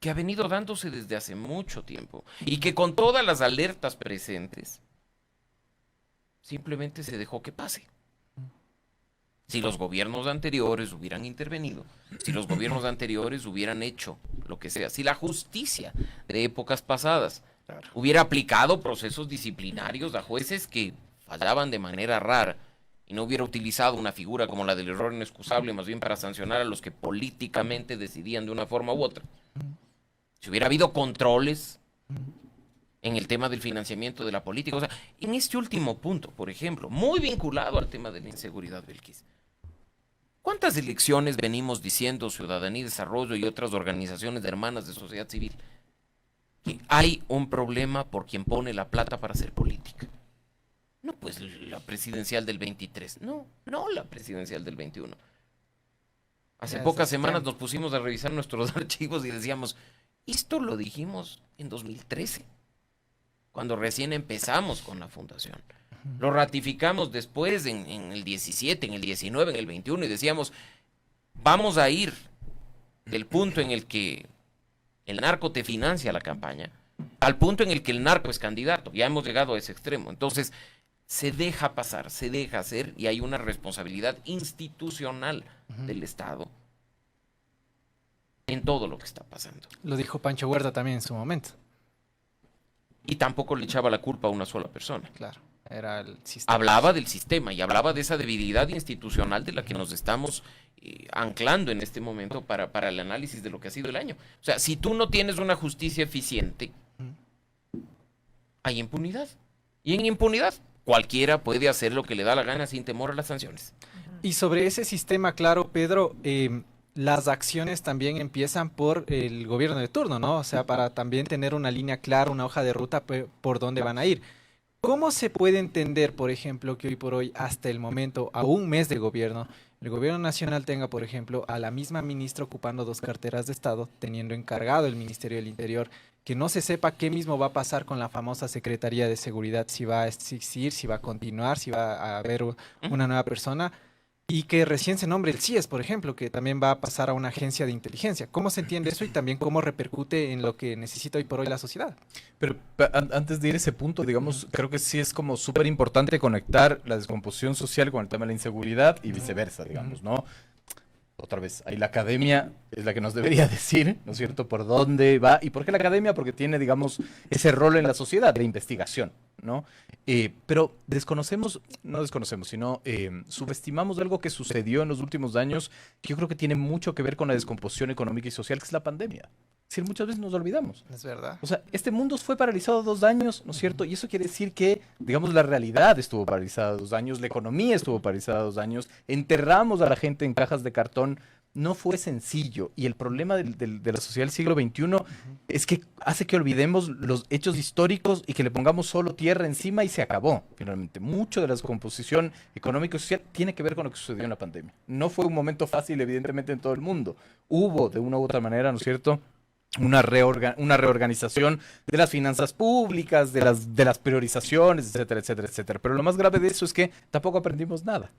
que ha venido dándose desde hace mucho tiempo y que con todas las alertas presentes simplemente se dejó que pase. Si los gobiernos anteriores hubieran intervenido, si los gobiernos anteriores hubieran hecho lo que sea, si la justicia de épocas pasadas hubiera aplicado procesos disciplinarios a jueces que fallaban de manera rara, y no hubiera utilizado una figura como la del error inexcusable, más bien para sancionar a los que políticamente decidían de una forma u otra. Si hubiera habido controles en el tema del financiamiento de la política, o sea, en este último punto, por ejemplo, muy vinculado al tema de la inseguridad, Belkis. ¿Cuántas elecciones venimos diciendo Ciudadanía y Desarrollo y otras organizaciones de hermanas de sociedad civil que hay un problema por quien pone la plata para hacer política? No, pues la presidencial del 23. No la presidencial del 21. Hace pocas semanas nos pusimos a revisar nuestros archivos y decíamos, esto lo dijimos en 2013, cuando recién empezamos con la fundación. Lo ratificamos después en el 17, en el 19, en el 21 y decíamos, vamos a ir del punto en el que el narco te financia la campaña al punto en el que el narco es candidato. Ya hemos llegado a ese extremo. Entonces, se deja pasar, se deja hacer y hay una responsabilidad institucional del Estado en todo lo que está pasando. Lo dijo Pancho Huerta también en su momento. Y tampoco le echaba la culpa a una sola persona. Claro, era el sistema. Hablaba del sistema y hablaba de esa debilidad institucional de la que nos estamos anclando en este momento para el análisis de lo que ha sido el año. O sea, si tú no tienes una justicia eficiente, hay impunidad. Y en impunidad cualquiera puede hacer lo que le da la gana sin temor a las sanciones. Y sobre ese sistema, claro, Pedro, las acciones también empiezan por el gobierno de turno, ¿no? O sea, para también tener una línea clara, una hoja de ruta por dónde van a ir. ¿Cómo se puede entender, por ejemplo, que hoy por hoy, hasta el momento, a un mes de gobierno, el gobierno nacional tenga, por ejemplo, a la misma ministra ocupando 2 carteras de Estado, teniendo encargado el Ministerio del Interior, que no se sepa qué mismo va a pasar con la famosa Secretaría de Seguridad, si va a existir, si va a continuar, si va a haber una nueva persona? Y que recién se nombre el CIES, por ejemplo, que también va a pasar a una agencia de inteligencia. ¿Cómo se entiende eso y también cómo repercute en lo que necesita hoy por hoy la sociedad? Pero antes de ir a ese punto, digamos, creo que sí es como súper importante conectar la descomposición social con el tema de la inseguridad y viceversa, digamos, ¿no? Otra vez, ahí la academia es la que nos debería decir, ¿no es cierto?, por dónde va. ¿Y por qué la academia? Porque tiene, digamos, ese rol en la sociedad de investigación, ¿no? Pero no desconocemos, sino subestimamos algo que sucedió en los últimos años, que yo creo que tiene mucho que ver con la descomposición económica y social, que es la pandemia. Es decir, muchas veces nos olvidamos. Es verdad. O sea, este mundo fue paralizado 2 años, ¿no es cierto? Y eso quiere decir que, digamos, la realidad estuvo paralizada 2 años, la economía estuvo paralizada 2 años, enterramos a la gente en cajas de cartón. No fue sencillo. Y el problema de la sociedad del siglo XXI es que hace que olvidemos los hechos históricos y que le pongamos solo tierra encima y se acabó, finalmente. Mucho de la descomposición económica y social tiene que ver con lo que sucedió en la pandemia. No fue un momento fácil, evidentemente, en todo el mundo. Hubo, de una u otra manera, ¿no es cierto?, una reorganización de las finanzas públicas, de las priorizaciones, etcétera, etcétera, etcétera. Pero lo más grave de eso es que tampoco aprendimos nada.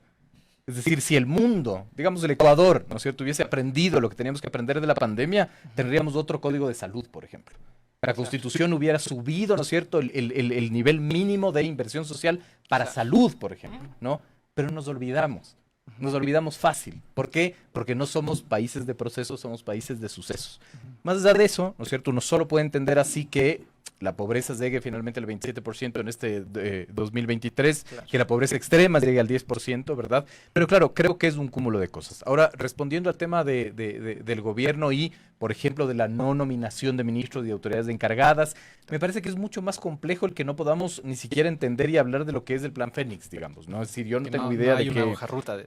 Es decir, si el mundo, digamos el Ecuador, ¿no es cierto?, hubiese aprendido lo que teníamos que aprender de la pandemia, tendríamos otro código de salud, por ejemplo. La Constitución hubiera subido, ¿no es cierto?, el nivel mínimo de inversión social para salud, por ejemplo, ¿no? Pero nos olvidamos. Nos olvidamos fácil. ¿Por qué? Porque no somos países de procesos, somos países de sucesos. Más allá de eso, ¿no es cierto?, uno solo puede entender así que la pobreza llegue finalmente al 27% en este 2023, claro, que la pobreza extrema llegue al 10%, ¿verdad? Pero claro, creo que es un cúmulo de cosas. Ahora, respondiendo al tema del gobierno y, por ejemplo, de la no nominación de ministros y autoridades encargadas, me parece que es mucho más complejo el que no podamos ni siquiera entender y hablar de lo que es el Plan Fénix, digamos, ¿no? Es decir, yo no tengo idea de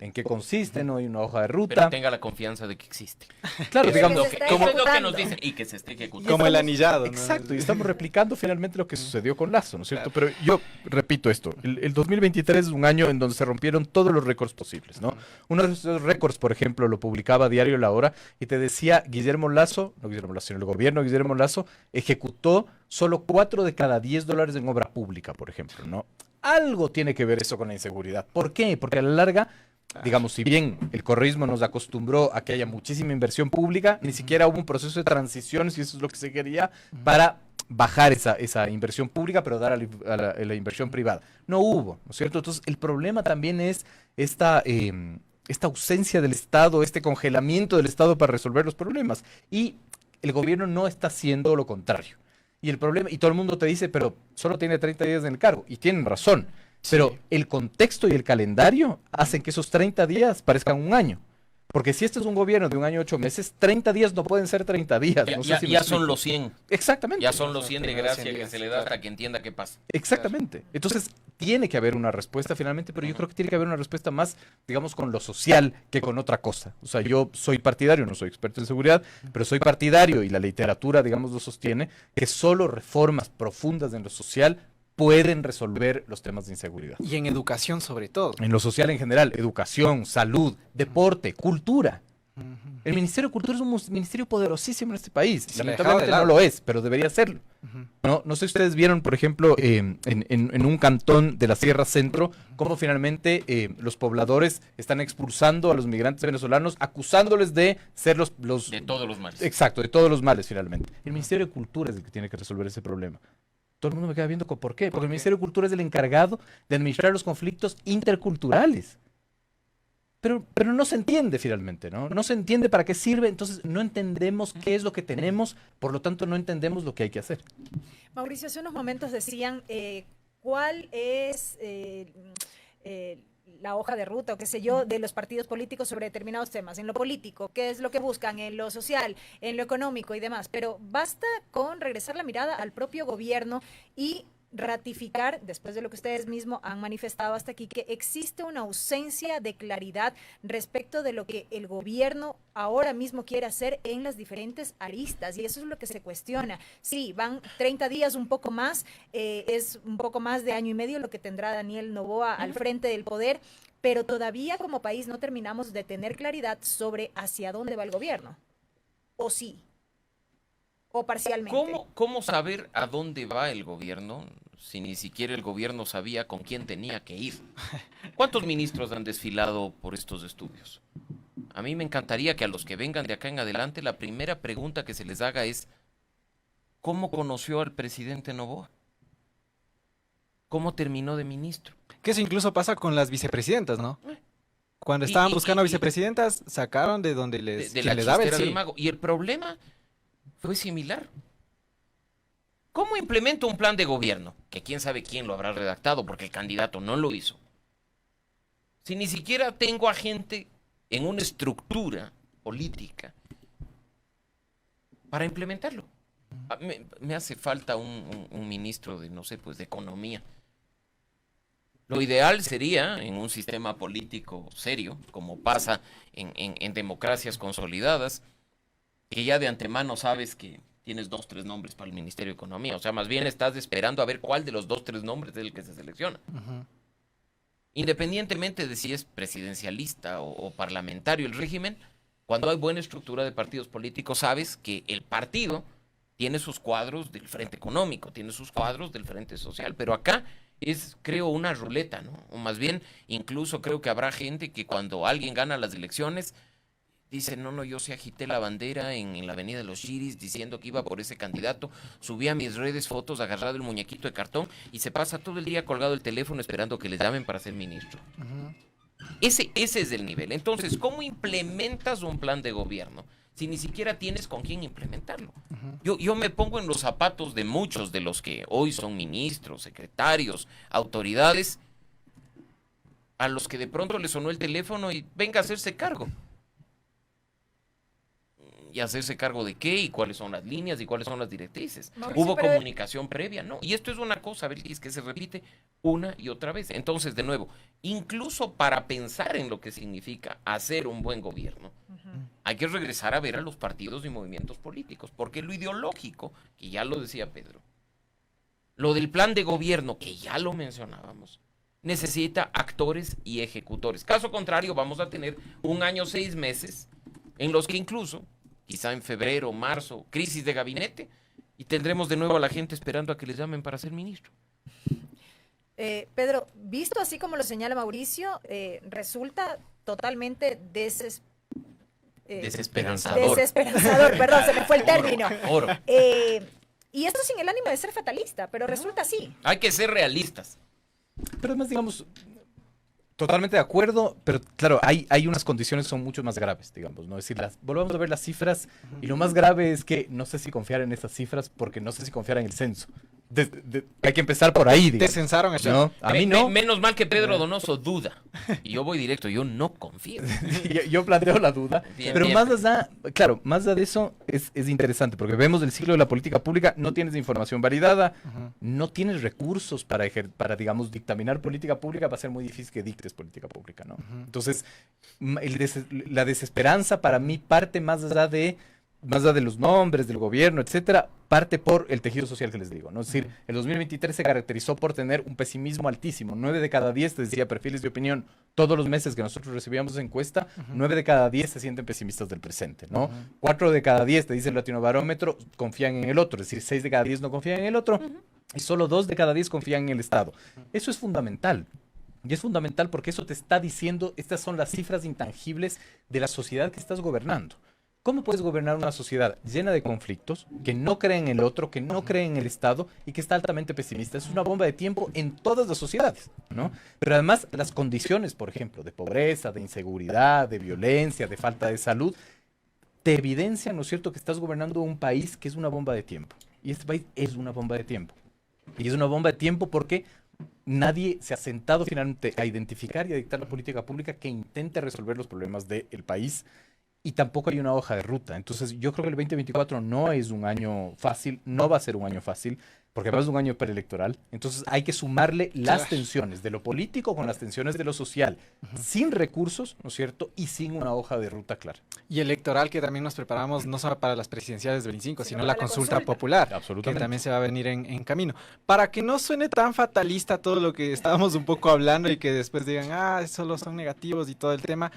en qué consiste, no hay una hoja de ruta. Pero tenga la confianza de que existe. Claro, digamos, como es lo que nos dicen y que se esté ejecutando. Como el anillado, ¿no? Exacto, y estamos replicando finalmente lo que sucedió con Lazo, ¿no es cierto? Pero yo repito esto, el 2023 es un año en donde se rompieron todos los récords posibles, ¿no? Uno de esos récords, por ejemplo, lo publicaba Diario La Hora y te decía Guillermo Lazo, sino el gobierno de Guillermo Lazo ejecutó solo 4 de cada 10 dólares en obra pública, por ejemplo, ¿no? Algo tiene que ver eso con la inseguridad. ¿Por qué? Porque a la larga, digamos, si bien el correísmo nos acostumbró a que haya muchísima inversión pública, ni siquiera hubo un proceso de transición, si eso es lo que se quería, para bajar esa inversión pública, pero dar a la inversión privada. No hubo, ¿no es cierto? Entonces, el problema también es esta ausencia del Estado, este congelamiento del Estado para resolver los problemas. Y el gobierno no está haciendo lo contrario. Y el problema, y todo el mundo te dice, pero solo tiene 30 días en el cargo. Y tienen razón. Pero el contexto y el calendario hacen que esos 30 días parezcan un año. Porque si este es un gobierno de 1 año 8 meses, 30 días no pueden ser 30 días. No sé si ya son los 100. Exactamente. Ya son los 100 de gracia que se le da hasta que entienda qué pasa. Exactamente. Entonces, tiene que haber una respuesta finalmente, pero yo creo que tiene que haber una respuesta más, digamos, con lo social que con otra cosa. O sea, yo soy partidario, no soy experto en seguridad, pero soy partidario y la literatura, digamos, lo sostiene, que solo reformas profundas en lo social pueden resolver los temas de inseguridad. Y en educación sobre todo. En lo social en general, educación, salud, deporte, cultura. El Ministerio de Cultura es un ministerio poderosísimo en este país. Sí, lamentablemente no lo es, pero debería serlo. No sé si ustedes vieron, por ejemplo, en un cantón de la Sierra Centro, cómo finalmente los pobladores están expulsando a los migrantes venezolanos, acusándoles de ser los... De todos los males. Exacto, de todos los males finalmente. El Ministerio de Cultura es el que tiene que resolver ese problema. Todo el mundo me queda viendo ¿por qué? Porque el Ministerio de Cultura es el encargado de administrar los conflictos interculturales. Pero no se entiende finalmente, ¿no? No se entiende para qué sirve, entonces no entendemos qué es lo que tenemos, por lo tanto no entendemos lo que hay que hacer. Mauricio, hace unos momentos decían cuál es la hoja de ruta o qué sé yo de los partidos políticos sobre determinados temas. En lo político, qué es lo que buscan, en lo social, en lo económico y demás. Pero basta con regresar la mirada al propio gobierno y ratificar, después de lo que ustedes mismos han manifestado hasta aquí, que existe una ausencia de claridad respecto de lo que el gobierno ahora mismo quiere hacer en las diferentes aristas, y eso es lo que se cuestiona. Sí, van 30 días, un poco más, es un poco más de año y medio lo que tendrá Daniel Noboa al frente del poder, pero todavía como país no terminamos de tener claridad sobre hacia dónde va el gobierno. ¿O sí? ¿O parcialmente? ¿Cómo saber a dónde va el gobierno? si ni siquiera el gobierno sabía con quién tenía que ir? ¿Cuántos ministros han desfilado por estos estudios? A mí me encantaría que a los que vengan de acá en adelante la primera pregunta que se les haga es ¿cómo conoció al presidente Noboa? ¿Cómo terminó de ministro? Que eso incluso pasa con las vicepresidentas, ¿no? Cuando estaban buscando vicepresidentas, sacaron de donde De quien la les daba el chistera sí. del mago. Y el problema fue similar. ¿Cómo implemento un plan de gobierno? Que quién sabe quién lo habrá redactado porque el candidato no lo hizo. Si ni siquiera tengo a gente en una estructura política para implementarlo. Me hace falta un ministro de, no sé, pues de economía. Lo ideal sería, en un sistema político serio, como pasa en democracias consolidadas, que ya de antemano sabes que tienes 2, 3 nombres para el Ministerio de Economía. O sea, más bien estás esperando a ver cuál de los 2, 3 nombres es el que se selecciona. Independientemente de si es presidencialista o parlamentario el régimen, cuando hay buena estructura de partidos políticos, sabes que el partido tiene sus cuadros del frente económico, tiene sus cuadros del frente social, pero acá es, creo, una ruleta, ¿no? O más bien, incluso creo que habrá gente que cuando alguien gana las elecciones dice, no, yo sí agité la bandera en la avenida de los Chiris diciendo que iba por ese candidato, subí a mis redes fotos agarrado el muñequito de cartón y se pasa todo el día colgado el teléfono esperando que le llamen para ser ministro. Ese es el nivel. Entonces, ¿cómo implementas un plan de gobierno si ni siquiera tienes con quién implementarlo? Yo me pongo en los zapatos de muchos de los que hoy son ministros, secretarios, autoridades, a los que de pronto les sonó el teléfono y venga a hacerse cargo. ¿Y hacerse cargo de qué? ¿Y cuáles son las líneas? ¿Y cuáles son las directrices? Mauricio, ¿Hubo pero comunicación previa? No. Y esto es una cosa, Belkis, que se repite una y otra vez. Entonces, de nuevo, incluso para pensar en lo que significa hacer un buen gobierno, hay que regresar a ver a los partidos y movimientos políticos, porque lo ideológico, que ya lo decía Pedro, lo del plan de gobierno, que ya lo mencionábamos, necesita actores y ejecutores. Caso contrario, vamos a tener 1 año, 6 meses, en los que incluso, quizá en febrero, marzo, crisis de gabinete, y tendremos de nuevo a la gente esperando a que les llamen para ser ministro. Pedro, visto así como lo señala Mauricio, resulta totalmente Desesperanzador. desesperanzador, perdón, se me fue el término. Oro. Y esto sin el ánimo de ser fatalista, pero resulta así. Hay que ser realistas. Pero además, digamos, totalmente de acuerdo, pero claro, hay unas condiciones que son mucho más graves, digamos, ¿no? Es decir, volvamos a ver las cifras y lo más grave es que no sé si confiar en esas cifras porque no sé si confiar en el censo. Hay que empezar por ahí, digamos. Te censaron eso. ¿No? A mí no. Menos mal que Pedro Donoso duda. Y yo voy directo, yo no confío. Yo planteo la duda, Bien, pero bien. más allá, claro, más allá de eso es interesante, porque vemos el ciclo de la política pública, no tienes información validada, no tienes recursos para, digamos, dictaminar política pública, va a ser muy difícil que dictes política pública, ¿no? Entonces, la desesperanza para mí parte más allá de los nombres, del gobierno, etcétera, parte por el tejido social que les digo, ¿no? Es decir, el 2023 se caracterizó por tener un pesimismo altísimo. 9 de cada 10, te decía, perfiles de opinión, todos los meses que nosotros recibíamos encuesta, 9 de cada 10 se sienten pesimistas del presente, ¿no? 4 de cada 10, te dice el Latinobarómetro, confían en el otro, es decir, 6 de cada 10 no confían en el otro, y solo 2 de cada 10 confían en el Estado. Eso es fundamental. Y es fundamental porque eso te está diciendo, estas son las cifras intangibles de la sociedad que estás gobernando. ¿Cómo puedes gobernar una sociedad llena de conflictos, que no cree en el otro, que no cree en el Estado y que está altamente pesimista? Es una bomba de tiempo en todas las sociedades, ¿no? Pero además las condiciones, por ejemplo, de pobreza, de inseguridad, de violencia, de falta de salud, te evidencian, ¿no es cierto?, que estás gobernando un país que es una bomba de tiempo. Y este país es una bomba de tiempo. Y es una bomba de tiempo porque nadie se ha sentado finalmente a identificar y a dictar la política pública que intente resolver los problemas del país. Y tampoco hay una hoja de ruta. Entonces, yo creo que el 2024 no es un año fácil, no va a ser un año fácil, porque además es un año preelectoral. Entonces, hay que sumarle las tensiones de lo político con las tensiones de lo social, sin recursos, ¿no es cierto? Y sin una hoja de ruta clara. Y electoral que también nos preparamos no solo para las presidenciales del 25, sino para la la consulta consulta. popular, que Absolutamente. también se va a venir en camino. Para que no suene tan fatalista todo lo que estábamos un poco hablando y que después digan, solo son negativos y todo el tema,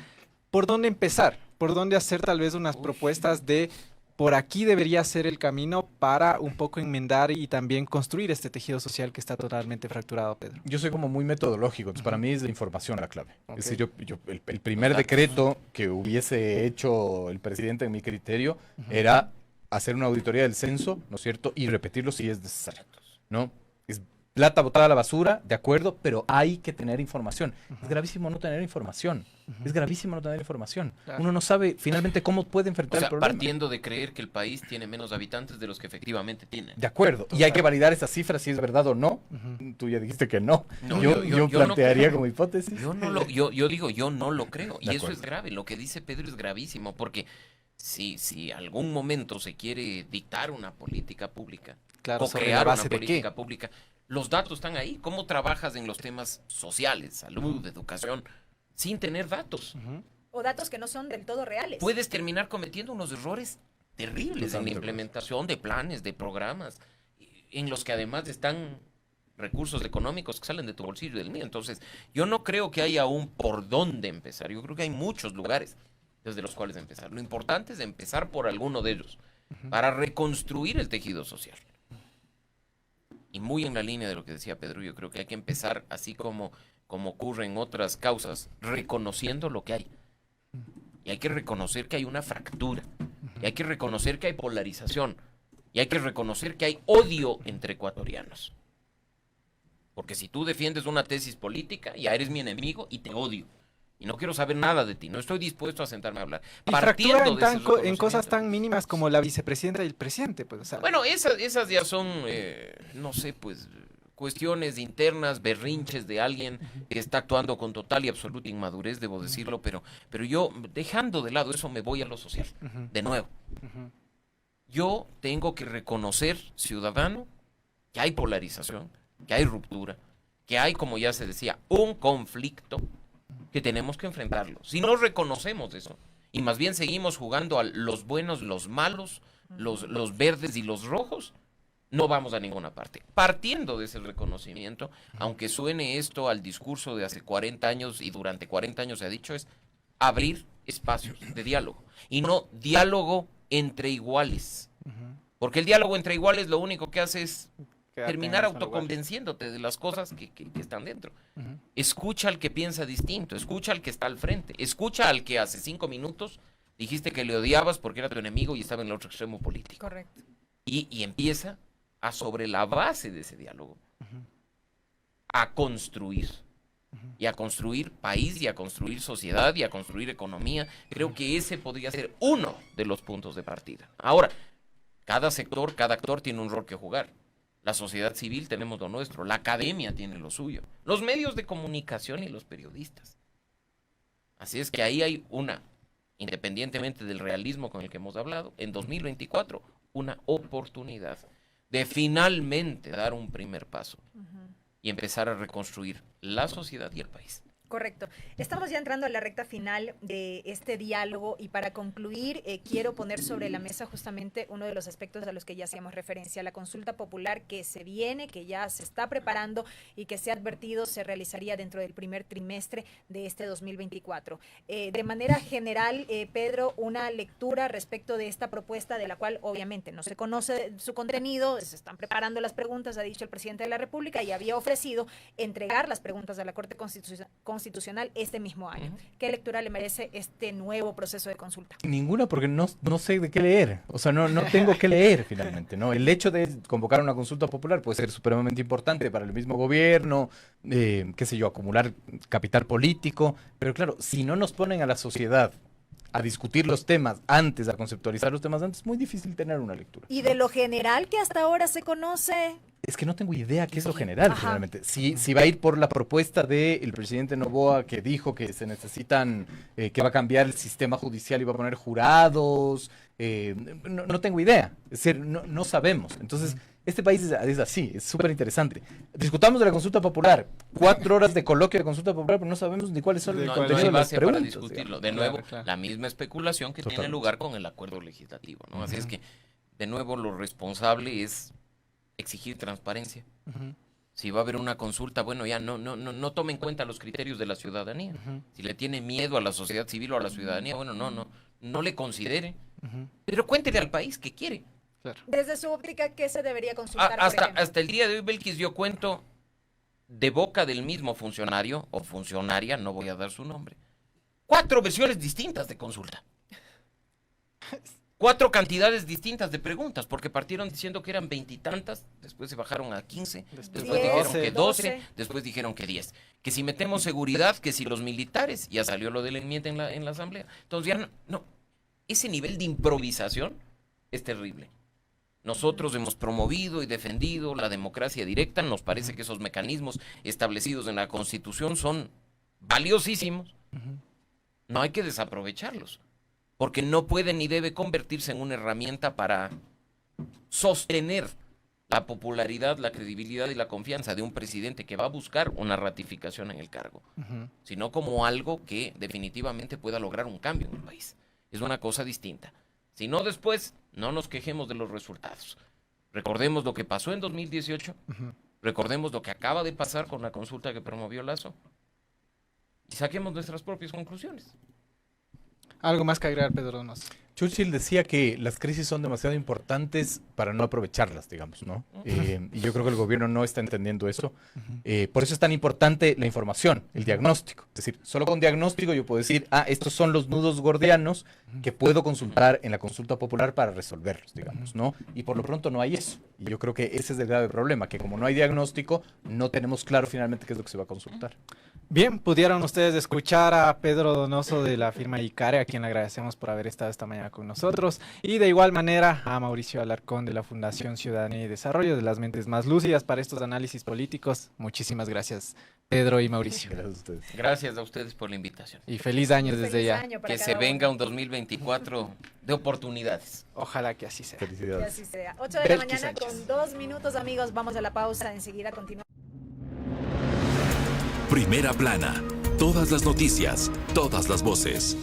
¿por dónde empezar? ¿Por dónde hacer tal vez unas propuestas de por aquí debería ser el camino para un poco enmendar y también construir este tejido social que está totalmente fracturado, Pedro. Yo soy como muy metodológico, entonces para mí es la información la clave. Ok. Es decir, el primer decreto que hubiese hecho el presidente en mi criterio era hacer una auditoría del censo, ¿no es cierto? Y repetirlo si es necesario, ¿no? Es plata botada a la basura, de acuerdo, pero hay que tener información. Es gravísimo no tener información. Es gravísimo no tener información. Claro. Uno no sabe finalmente cómo puede O enfrentar sea, el problema. partiendo de creer que el país tiene menos habitantes de los que efectivamente tienen. De acuerdo. Y hay que validar esas cifras si es verdad o no. Tú ya dijiste que no. No, yo yo no plantearía creo. como hipótesis. Yo digo, yo no lo creo. Y De eso es acuerdo. grave. Lo que dice Pedro es gravísimo, porque si algún momento se quiere dictar una política pública, Claro, o sobre crear la una base de política qué. pública, los datos están ahí. ¿Cómo trabajas en los temas sociales, salud, educación, sin tener datos? O datos que no son del todo reales. Puedes terminar cometiendo unos errores terribles en la Totalmente. implementación de planes, de programas, en los que además están recursos económicos que salen de tu bolsillo y del mío. Entonces, yo no creo que haya un por dónde empezar. Yo creo que hay muchos lugares desde los cuales empezar. Lo importante es empezar por alguno de ellos para reconstruir el tejido social. Y muy en la línea de lo que decía Pedro, yo creo que hay que empezar así como ocurre en otras causas, reconociendo lo que hay. Y hay que reconocer que hay una fractura. Y hay que reconocer que hay polarización. Y hay que reconocer que hay odio entre ecuatorianos. Porque si tú defiendes una tesis política, ya eres mi enemigo y te odio. Y no quiero saber nada de ti. No estoy dispuesto a sentarme a hablar. Y fractura Partiendo de ese en cosas reconocimiento. tan mínimas como la vicepresidenta y el presidente, pues, o sea, Bueno, esas ya son, no sé, pues, cuestiones internas, berrinches de alguien que está actuando con total y absoluta inmadurez, debo decirlo, pero yo, dejando de lado eso, me voy a lo social. De nuevo, yo tengo que reconocer, ciudadano, que hay polarización, que hay ruptura, que hay, como ya se decía, un conflicto que tenemos que enfrentarlo. Si no reconocemos eso, y más bien seguimos jugando a los buenos, los malos, los verdes y los rojos, no vamos a ninguna parte. Partiendo de ese reconocimiento, aunque suene esto al discurso de hace 40 años y durante 40 años se ha dicho, es abrir espacios de diálogo. Y no diálogo entre iguales. Porque el diálogo entre iguales lo único que hace es quedarte terminar en ese lugar. autoconvenciéndote de las cosas que están dentro. Escucha al que piensa distinto, escucha al que está al frente, escucha al que hace 5 minutos dijiste que le odiabas porque era tu enemigo y estaba en el otro extremo político. Correcto. Y empieza a, sobre la base de ese diálogo, a construir. Y a construir país, y a construir sociedad, y a construir economía. Creo que ese podría ser uno de los puntos de partida. Ahora, cada sector, cada actor tiene un rol que jugar. La sociedad civil tenemos lo nuestro, la academia tiene lo suyo, los medios de comunicación y los periodistas. Así es que ahí hay independientemente del realismo con el que hemos hablado, en 2024, una oportunidad de finalmente dar un primer paso y empezar a reconstruir la sociedad y el país. Correcto. Estamos ya entrando a la recta final de este diálogo y para concluir quiero poner sobre la mesa justamente uno de los aspectos a los que ya hacíamos referencia, la consulta popular que se viene, que ya se está preparando y que se ha advertido se realizaría dentro del primer trimestre de este 2024. De manera general, Pedro, una lectura respecto de esta propuesta de la cual obviamente no se conoce su contenido, se están preparando las preguntas, ha dicho el presidente de la República y había ofrecido entregar las preguntas a la Corte Constitucional este mismo año. ¿Qué lectura le merece este nuevo proceso de consulta? Ninguna, porque no sé de qué leer. O sea, no tengo que leer finalmente, ¿no? El hecho de convocar una consulta popular puede ser supremamente importante para el mismo gobierno, qué sé yo, acumular capital político, pero claro, si no nos ponen a la sociedad a discutir los temas antes, a conceptualizar los temas antes, es muy difícil tener una lectura. Y de lo general que hasta ahora se conoce... Es que no tengo idea qué es lo general, Ajá. finalmente. Si va a ir por la propuesta del presidente Noboa, que dijo que se necesitan, que va a cambiar el sistema judicial y va a poner jurados, no tengo idea. Es decir, no sabemos. Entonces, este país es así, es súper interesante. Discutamos de la consulta popular, 4 horas de coloquio de consulta popular, pero no sabemos ni cuáles son De los No, cuál no es hay contenidos de las base para preguntas. discutirlo. digamos. De nuevo, Claro. la misma especulación que tiene Totalmente. lugar con el acuerdo legislativo, ¿no? Así es que, de nuevo, lo responsable es exigir transparencia. Si va a haber una consulta, bueno, ya no tome en cuenta los criterios de la ciudadanía. Si le tiene miedo a la sociedad civil o a la ciudadanía, bueno, no le considere. Ujú, Pero cuéntele al país qué quiere. claro. Desde su óptica, ¿qué se debería consultar? por Hasta, ejemplo? hasta el día de hoy, Belkis, yo cuento de boca del mismo funcionario o funcionaria, no voy a dar su nombre, 4 versiones distintas de consulta. 4 cantidades distintas de preguntas, porque partieron diciendo que eran 20 y tantas, después se bajaron a 15, después 10, dijeron que 12, 12. después dijeron que 10. Que si metemos seguridad, que si los militares, ya salió lo de la enmienda en la asamblea. Entonces ya no, ese nivel de improvisación es terrible. Nosotros hemos promovido y defendido la democracia directa, nos parece que esos mecanismos establecidos en la Constitución son valiosísimos, Ujú. no hay que desaprovecharlos, porque no puede ni debe convertirse en una herramienta para sostener la popularidad, la credibilidad y la confianza de un presidente que va a buscar una ratificación en el cargo, Ujú. sino como algo que definitivamente pueda lograr un cambio en el país. Es una cosa distinta. Si no, después no nos quejemos de los resultados. Recordemos lo que pasó en 2018, Ujú. recordemos lo que acaba de pasar con la consulta que promovió Lazo y saquemos nuestras propias conclusiones. Algo más que agregar, Pedro Donoso. Churchill decía que las crisis son demasiado importantes para no aprovecharlas, digamos, ¿no? Y yo creo que el gobierno no está entendiendo eso. Por eso es tan importante la información, el diagnóstico. Es decir, solo con diagnóstico yo puedo decir, estos son los nudos gordianos que puedo consultar en la consulta popular para resolverlos, digamos, ¿no? Y por lo pronto no hay eso. Y yo creo que ese es el grave problema, que como no hay diagnóstico, no tenemos claro finalmente qué es lo que se va a consultar. Bien, pudieron ustedes escuchar a Pedro Donoso de la firma ICARE, a quien le agradecemos por haber estado esta mañana con nosotros, y de igual manera a Mauricio Alarcón de la Fundación Ciudadanía y Desarrollo, de las mentes más lúcidas para estos análisis políticos. Muchísimas gracias, Pedro y Mauricio. Gracias a ustedes. Gracias a ustedes por la invitación. Y feliz año desde Feliz ya. año para Que cada se uno. venga un 2024 de oportunidades. Ojalá que así sea. Que Felicidades. así sea. 8 de la Belkis mañana Sánchez. con 2 minutos, amigos. Vamos a la pausa. Enseguida continuamos. Primera plana. Todas las noticias, todas las voces.